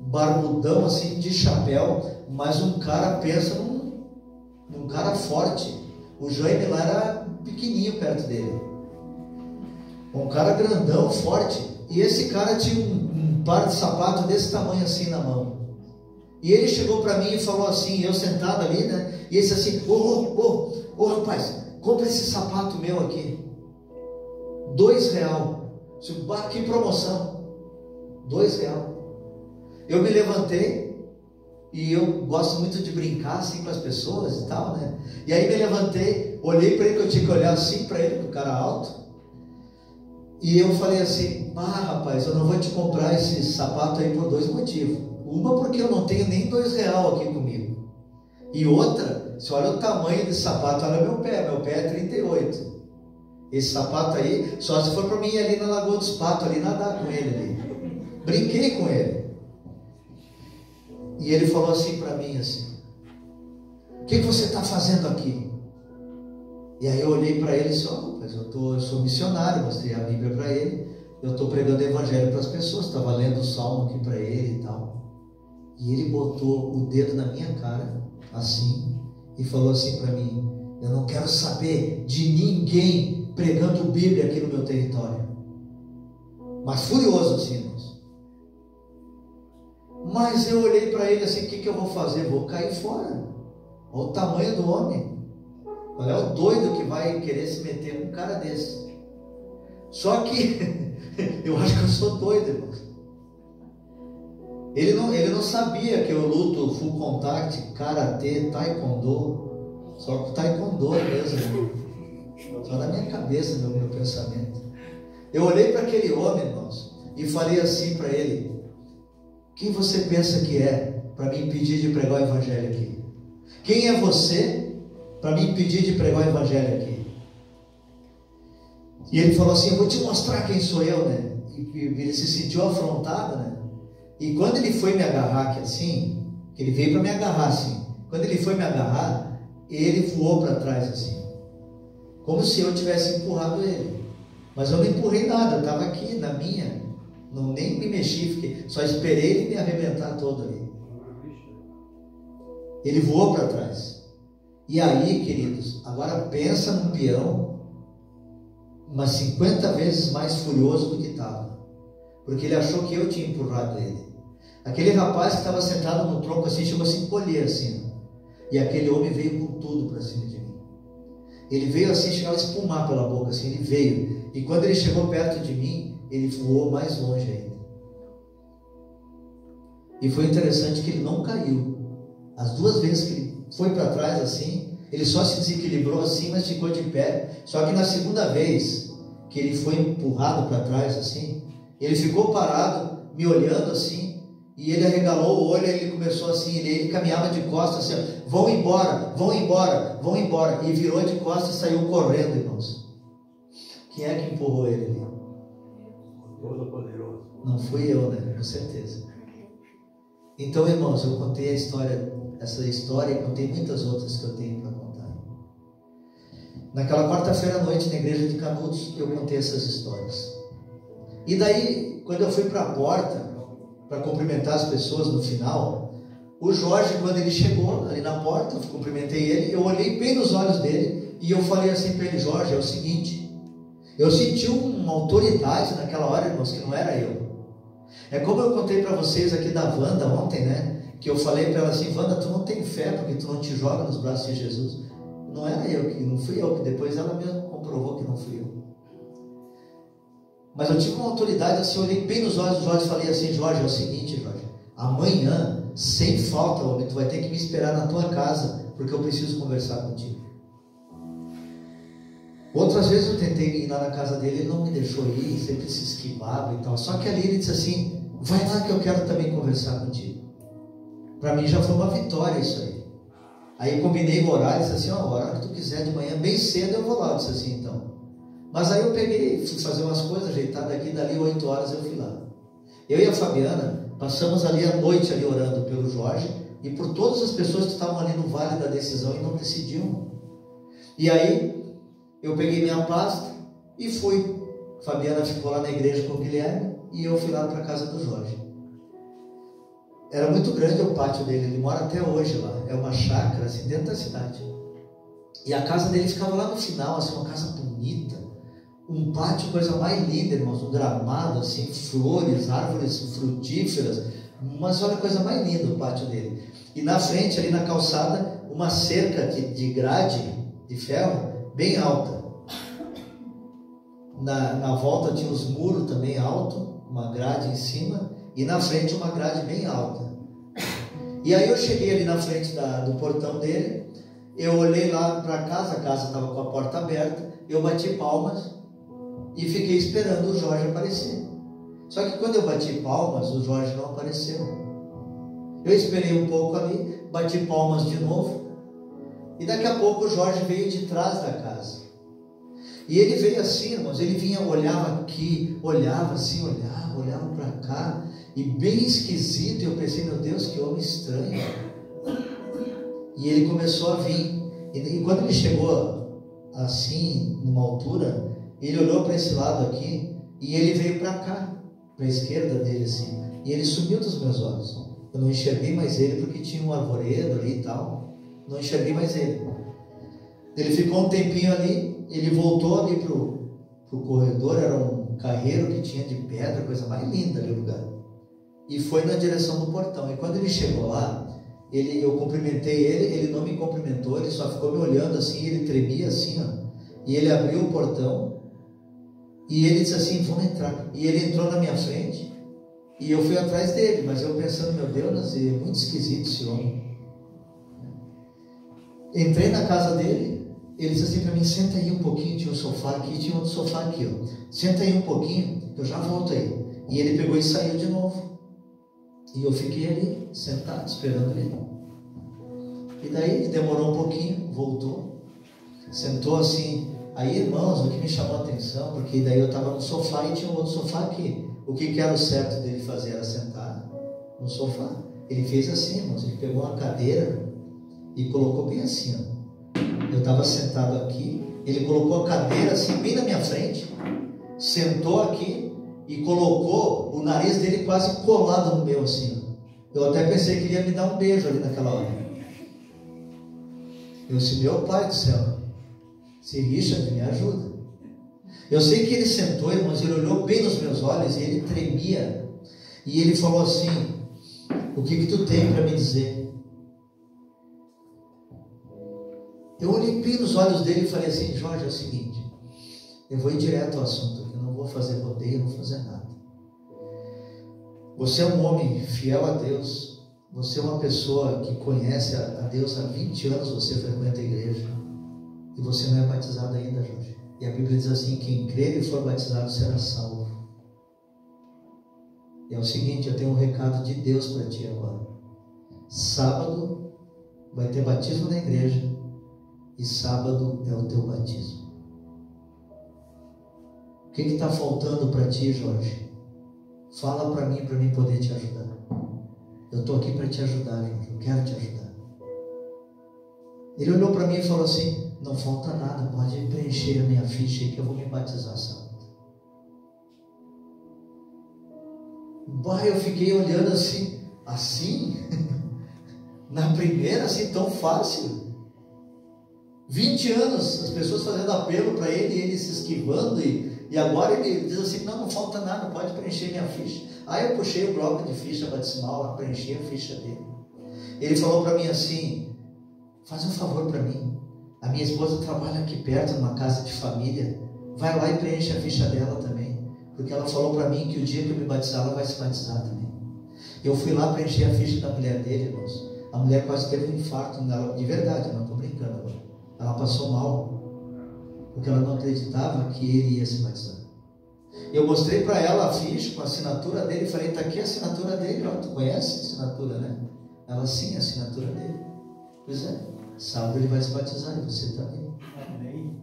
barbudão assim, de chapéu, mas um cara, pensa num cara forte. O Jaime lá era pequenininho perto dele, um cara grandão, forte. E esse cara tinha um par de sapato desse tamanho assim na mão. E ele chegou para mim e falou assim, eu sentado ali, né? E ele disse assim: ô rapaz, compra esse sapato meu aqui, R$2. Que promoção, R$2. Eu me levantei, e eu gosto muito de brincar assim com as pessoas e tal, né? E aí me levantei, olhei para ele, que eu tinha que olhar assim para ele, com o cara alto. E eu falei assim: rapaz, eu não vou te comprar esse sapato aí por 2 motivos. Uma, porque eu não tenho nem R$2 aqui comigo. E outra, se olha o tamanho desse sapato, olha meu pé é 38. Esse sapato aí, só se for para mim ir ali na Lagoa dos Patos, ali nadar com ele ali. Brinquei com ele. E ele falou assim para mim assim: o que você está fazendo aqui? E aí eu olhei para ele e disse: rapaz, eu sou missionário. Mostrei a Bíblia para ele, eu estou pregando o evangelho para as pessoas, estava lendo o salmo aqui para ele e tal. E ele botou o dedo na minha cara assim e falou assim para mim: eu não quero saber de ninguém pregando Bíblia aqui no meu território. Mas furioso assim, irmãos. Mas eu olhei para ele assim: o que eu vou fazer? Vou cair fora. Olha o tamanho do homem. Qual é o doido que vai querer se meter com um cara desse? Só que eu acho que eu sou doido, irmãos. Ele não sabia que eu luto full contact, karatê, taekwondo. Só com taekwondo mesmo. Só na minha cabeça, meu pensamento. Eu olhei para aquele homem, irmãos, e falei assim para ele: quem você pensa que é para me impedir de pregar o evangelho aqui? Quem é você para me impedir de pregar o evangelho aqui? E ele falou assim: eu vou te mostrar quem sou eu, né? E ele se sentiu afrontado, né? E quando ele foi me agarrar aqui assim, que ele veio para me agarrar assim, quando ele foi me agarrar, ele voou para trás assim, como se eu tivesse empurrado ele. Mas eu não empurrei nada, eu estava aqui na minha, não nem me mexi, só esperei ele me arrebentar todo ali. Ele voou para trás. E aí, queridos, agora pensa num peão, umas 50 vezes mais furioso do que estava, porque ele achou que eu tinha empurrado ele. Aquele rapaz que estava sentado no tronco assim, chegou a se encolher assim, e aquele homem veio com tudo para cima de mim. Ele veio assim, chegava a espumar pela boca assim, ele veio, e quando ele chegou perto de mim, ele voou mais longe ainda. E foi interessante que ele não caiu. As 2 vezes que ele foi para trás assim, Ele só se desequilibrou assim, mas ficou de pé. Só que na segunda vez que ele foi empurrado para trás assim, ele ficou parado, me olhando assim, e ele arregalou o olho, e ele começou assim, ele caminhava de costas assim, vão embora, vão embora, vão embora, e virou de costas e saiu correndo, irmãos. Quem é que empurrou ele ali? Todo-Poderoso. Não fui eu, né? Com certeza. Então, irmãos, eu contei essa história, e contei muitas outras que eu tenho para contar. Naquela quarta-feira à noite, na igreja de Canudos, eu contei essas histórias. E daí, quando eu fui para a porta, para cumprimentar as pessoas no final, o Jorge, quando ele chegou ali na porta, eu cumprimentei ele, eu olhei bem nos olhos dele, e eu falei assim para ele: Jorge, é o seguinte, eu senti uma autoridade naquela hora, irmãos, que não era eu. É como eu contei para vocês aqui da Wanda ontem, né? Que eu falei para ela assim: Wanda, tu não tem fé porque tu não te joga nos braços de Jesus. Não era eu, não fui eu, que depois ela mesma comprovou que não fui eu. Mas eu tive uma autoridade assim, eu olhei bem nos olhos do Jorge e falei assim: Jorge, é o seguinte, Jorge, amanhã, sem falta, homem, tu vai ter que me esperar na tua casa, porque eu preciso conversar contigo. Outras vezes eu tentei ir lá na casa dele, ele não me deixou ir, sempre se esquivava e tal. Só que ali ele disse assim: vai lá que eu quero também conversar contigo. Para mim já foi uma vitória isso aí. Aí eu combinei o horário, disse assim: ó, o horário que tu quiser de manhã, bem cedo eu vou lá. Eu disse assim: então. Mas aí eu peguei, fui fazer umas coisas, ajeitar daqui, dali 8 horas eu fui lá. Eu e a Fabiana passamos ali a noite ali orando pelo Jorge e por todas as pessoas que estavam ali no vale da decisão e não decidiam. E aí eu peguei minha pasta e fui. Fabiana ficou lá na igreja com o Guilherme e eu fui lá para a casa do Jorge. Era muito grande o pátio dele, ele mora até hoje lá, é uma chácara assim dentro da cidade. E a casa dele ficava lá no final, assim, uma casa bonita, um pátio, coisa mais linda, irmãos, um gramado assim, flores, árvores frutíferas, mas olha a coisa mais linda o pátio dele. E na frente, ali na calçada, uma cerca de grade de ferro bem alta. Na volta tinha os muros também alto, uma grade em cima, e na frente uma grade bem alta. E aí eu cheguei ali na frente do portão dele, eu olhei lá para a casa estava com a porta aberta, eu bati palmas e fiquei esperando o Jorge aparecer. Só que quando eu bati palmas, o Jorge não apareceu. Eu esperei um pouco ali, bati palmas de novo, e daqui a pouco o Jorge veio de trás da casa. E ele veio assim, irmãos, ele vinha, olhava aqui, olhava assim, olhava para cá, e bem esquisito. Eu pensei: meu Deus, que homem estranho. E ele começou a vir, e quando ele chegou assim, numa altura, ele olhou para esse lado aqui, e ele veio para cá, para a esquerda dele assim, e ele sumiu dos meus olhos. Eu não enxerguei mais ele, porque tinha um arvoredo ali e tal, não enxerguei mais ele. Ele ficou um tempinho ali, ele voltou ali pro corredor, era um carreiro que tinha de pedra, coisa mais linda ali o lugar, e foi na direção do portão. E quando ele chegou lá, eu cumprimentei ele não me cumprimentou, ele só ficou me olhando assim, ele tremia assim, ó, e ele abriu o portão, e ele disse assim: vamos entrar. E ele entrou na minha frente, e eu fui atrás dele, mas eu pensando: meu Deus, é muito esquisito esse homem. Entrei na casa dele, ele disse assim para mim: senta aí um pouquinho, tinha um sofá aqui, tinha outro sofá aqui, ó. Senta aí um pouquinho, eu já volto aí. E ele pegou e saiu de novo. E eu fiquei ali, sentado, esperando ele. E daí ele demorou um pouquinho, voltou, sentou assim. Aí, irmãos, o que me chamou a atenção, porque daí eu estava no sofá e tinha um outro sofá aqui. O que era o certo dele fazer? Era sentar no sofá. Ele fez assim, irmãos, ele pegou uma cadeira e colocou bem assim, ó. Eu estava sentado aqui, ele colocou a cadeira assim, bem na minha frente, sentou aqui e colocou o nariz dele quase colado no meu assim. Eu até pensei que ele ia me dar um beijo ali naquela hora. Eu disse: meu Pai do céu, se Richard, me ajuda. Eu sei que ele sentou, irmãos, ele olhou bem nos meus olhos e ele tremia. E ele falou assim: o que tu tem para me dizer? Eu olhei bem nos olhos dele e falei assim: Jorge, é o seguinte, eu vou ir direto ao assunto aqui, eu não vou fazer rodeio, não vou fazer nada. Você é um homem fiel a Deus, você é uma pessoa que conhece a Deus há 20 anos, você frequenta a igreja, e você não é batizado ainda, Jorge. E a Bíblia diz assim: quem crer e for batizado será salvo. E é o seguinte, eu tenho um recado de Deus para ti agora. Sábado vai ter batismo na igreja, e sábado é o teu batismo. O que está faltando para ti, Jorge? Fala para mim poder te ajudar. Eu estou aqui para te ajudar, Jorge. Eu quero te ajudar. Ele olhou para mim e falou assim: não falta nada, pode preencher a minha ficha aí que eu vou me batizar sábado. Bah, eu fiquei olhando assim, na primeira, assim, tão fácil. 20 anos, as pessoas fazendo apelo para ele, ele se esquivando, e agora ele diz assim: não falta nada, pode preencher minha ficha. Aí eu puxei o bloco de ficha batizimal lá, preenchi a ficha dele. Ele falou para mim assim: faz um favor para mim, a minha esposa trabalha aqui perto, numa casa de família, vai lá e preenche a ficha dela também, porque ela falou para mim que o dia que eu me batizar, ela vai se batizar também. Eu fui lá preencher a ficha da mulher dele, irmãos. A mulher quase teve um infarto nela, de verdade, eu não estou brincando agora. Ela passou mal, porque ela não acreditava que ele ia se batizar. Eu mostrei para ela a ficha com a assinatura dele, e falei: está aqui a assinatura dele, ó, tu conhece a assinatura, né? Ela: sim, a assinatura dele. Pois é, sábado ele vai se batizar, e você também. Amém.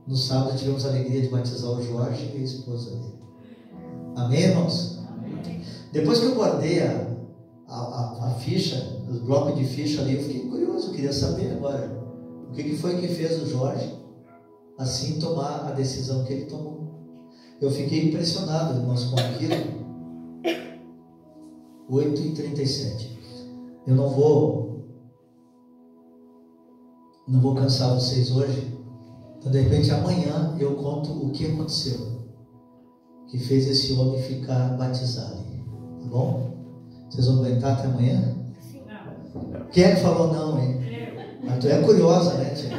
No sábado tivemos a alegria de batizar o Jorge e a esposa dele. Amém, irmãos? Amém. Depois que eu guardei a ficha, os blocos de ficha ali, eu fiquei curioso, eu queria saber agora o que foi que fez o Jorge assim tomar a decisão que ele tomou. Eu fiquei impressionado, irmãos, com aquilo. 8h37. Eu não vou cansar vocês hoje. Então, de repente, amanhã eu conto o que aconteceu, que fez esse homem ficar batizado. Tá bom? Vocês vão aguentar até amanhã? Sim. Quem é que falou não, hein? Mas tu é curiosa, né, tia?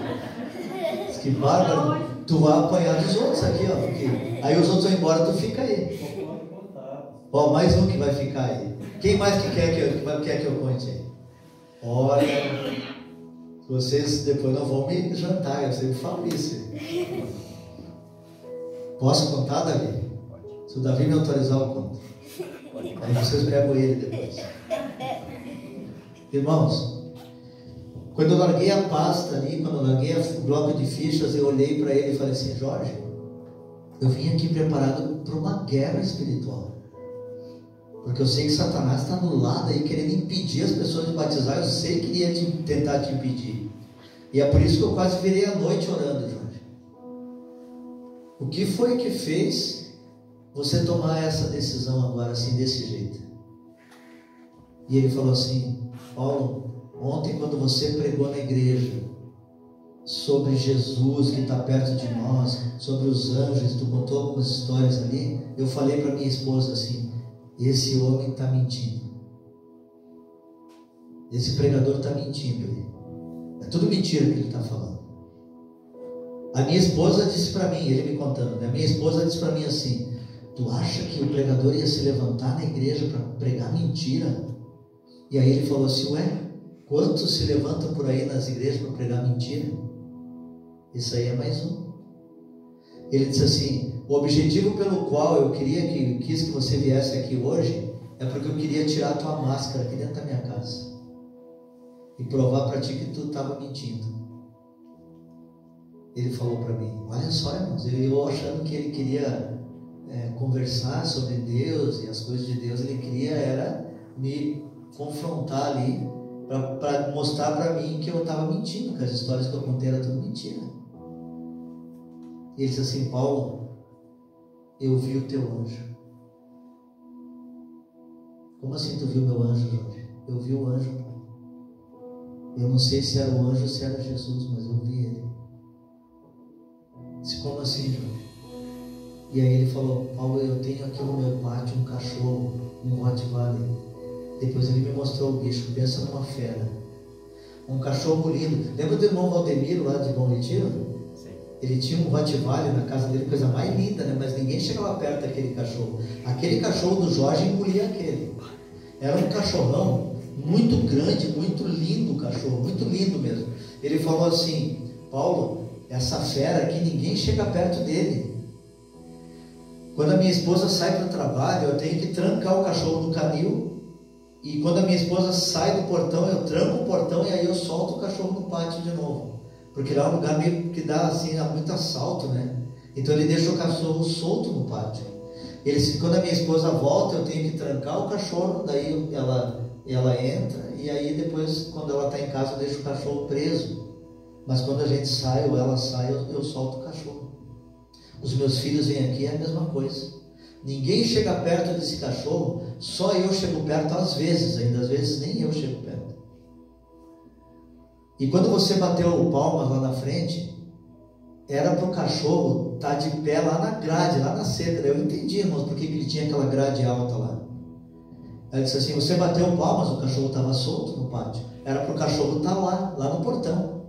Diz que bárbaro. Tu vai apanhar dos outros aqui, ó. Porque aí os outros vão embora, tu fica aí. Ó, mais um que vai ficar aí. Quem mais que quer que eu conte aí? Olha, vocês depois não vão me jantar, eu sempre falo isso. Posso contar, Davi? Se o Davi me autorizar, eu conto. Aí vocês pegam ele depois. Irmãos, quando eu larguei a pasta ali, quando eu larguei o bloco de fichas, eu olhei para ele e falei assim: Jorge, eu vim aqui preparado para uma guerra espiritual, porque eu sei que Satanás está no lado aí querendo impedir as pessoas de batizar. Eu sei que ele ia tentar te impedir, e é por isso que eu quase virei a noite orando, Jorge. O que foi que fez você tomar essa decisão agora assim, desse jeito? E ele falou assim: Paulo, ontem quando você pregou na igreja sobre Jesus que está perto de nós, sobre os anjos, tu contou algumas histórias ali, eu falei para minha esposa assim: esse homem está mentindo, esse pregador está mentindo, é tudo mentira que ele está falando. A minha esposa disse para mim, ele me contando, né? A minha esposa disse para mim assim: tu acha que o pregador ia se levantar na igreja para pregar mentira? E aí ele falou assim: ué, quantos se levantam por aí nas igrejas para pregar mentira? Isso aí é mais um. Ele disse assim: o objetivo pelo qual eu quis que você viesse aqui hoje é porque eu queria tirar a tua máscara aqui dentro da minha casa e provar para ti que tu estava mentindo. Ele falou para mim: olha só, irmãos, eu achando que ele queria conversar sobre Deus e as coisas de Deus, ele queria era me confrontar ali para mostrar para mim que eu estava mentindo, que as histórias que eu contei eram tudo mentira. E ele disse assim: Paulo, eu vi o teu anjo. Como assim tu viu meu anjo, Jorge? Eu vi o anjo, pai. Eu não sei se era o anjo ou se era Jesus, mas eu vi ele. Disse: como assim, Jorge? E aí ele falou: Paulo, eu tenho aqui no meu pátio um cachorro, um Rottweiler. Depois ele me mostrou o bicho, pensa numa fera. Um cachorro lindo. Lembra do irmão Valdemiro lá de Bom Retiro? Sim. Ele tinha um Rottweiler na casa dele, coisa mais linda, né? Mas ninguém chegava perto daquele cachorro. Aquele cachorro do Jorge engolia aquele. Era um cachorrão muito grande, muito lindo o cachorro, muito lindo mesmo. Ele falou assim: Paulo, essa fera aqui, ninguém chega perto dele. Quando a minha esposa sai para o trabalho, eu tenho que trancar o cachorro no canil. E quando a minha esposa sai do portão, eu tranco o portão e aí eu solto o cachorro no pátio de novo. Porque lá é um lugar meio que dá assim, muito assalto, né? Então ele deixa o cachorro solto no pátio. Quando a minha esposa volta, eu tenho que trancar o cachorro, daí ela entra, e aí depois, quando ela está em casa, eu deixo o cachorro preso. Mas quando a gente sai ou ela sai, eu solto o cachorro. Os meus filhos vêm aqui, é a mesma coisa. Ninguém chega perto desse cachorro, só eu chego perto às vezes, ainda às vezes nem eu chego perto. E quando você bateu palmas lá na frente, era para o cachorro estar de pé lá na grade, lá na cerca. Eu entendi, irmãos, por que ele tinha aquela grade alta lá. Ela disse assim: você bateu palmas, o cachorro estava solto no pátio. Era para o cachorro estar lá no portão.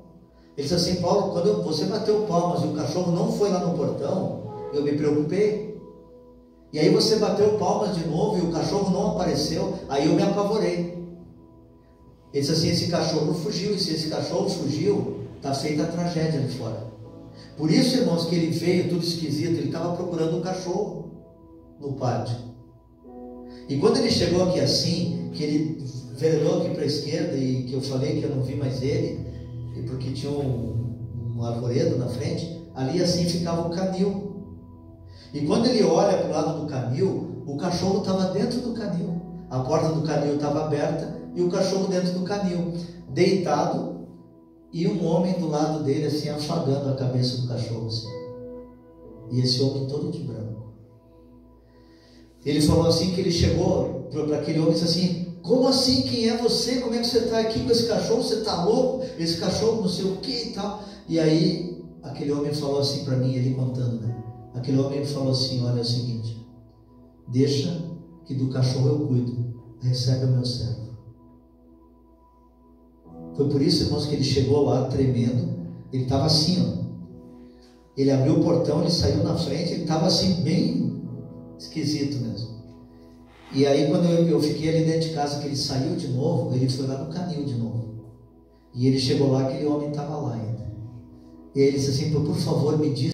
Ele disse assim: Paulo, quando você bateu palmas e o cachorro não foi lá no portão, eu me preocupei. E aí você bateu palmas de novo e o cachorro não apareceu, aí eu me apavorei. Ele disse assim: esse cachorro fugiu, e se esse cachorro fugiu, está feita a tragédia ali fora. Por isso, irmãos, que ele veio tudo esquisito, ele estava procurando um cachorro no pátio. E quando ele chegou aqui assim, que ele veredou aqui para a esquerda, e que eu falei que eu não vi mais ele, porque tinha um arvoredo na frente, ali assim ficava o canil. E quando ele olha para o lado do canil, o cachorro estava dentro do canil. A porta do canil estava aberta e o cachorro dentro do canil, deitado, e um homem do lado dele assim, afagando a cabeça do cachorro assim. E esse homem todo de branco. Ele falou assim que ele chegou para aquele homem e disse assim: como assim? Quem é você? Como é que você está aqui com esse cachorro? Você está louco? Esse cachorro não sei o que e tal. E aí aquele homem falou assim para mim, ele contando, né? Aquele homem falou assim: olha, é o seguinte, deixa que do cachorro eu cuido, recebe o meu servo. Foi por isso, irmãos, que ele chegou lá tremendo. Ele estava assim, ó. Ele abriu o portão, ele saiu na frente, ele estava assim, bem esquisito mesmo. E aí quando eu fiquei ali dentro de casa, que ele saiu de novo, ele foi lá no canil de novo. E ele chegou lá, aquele homem estava lá ainda. E ele disse assim: por favor, me diz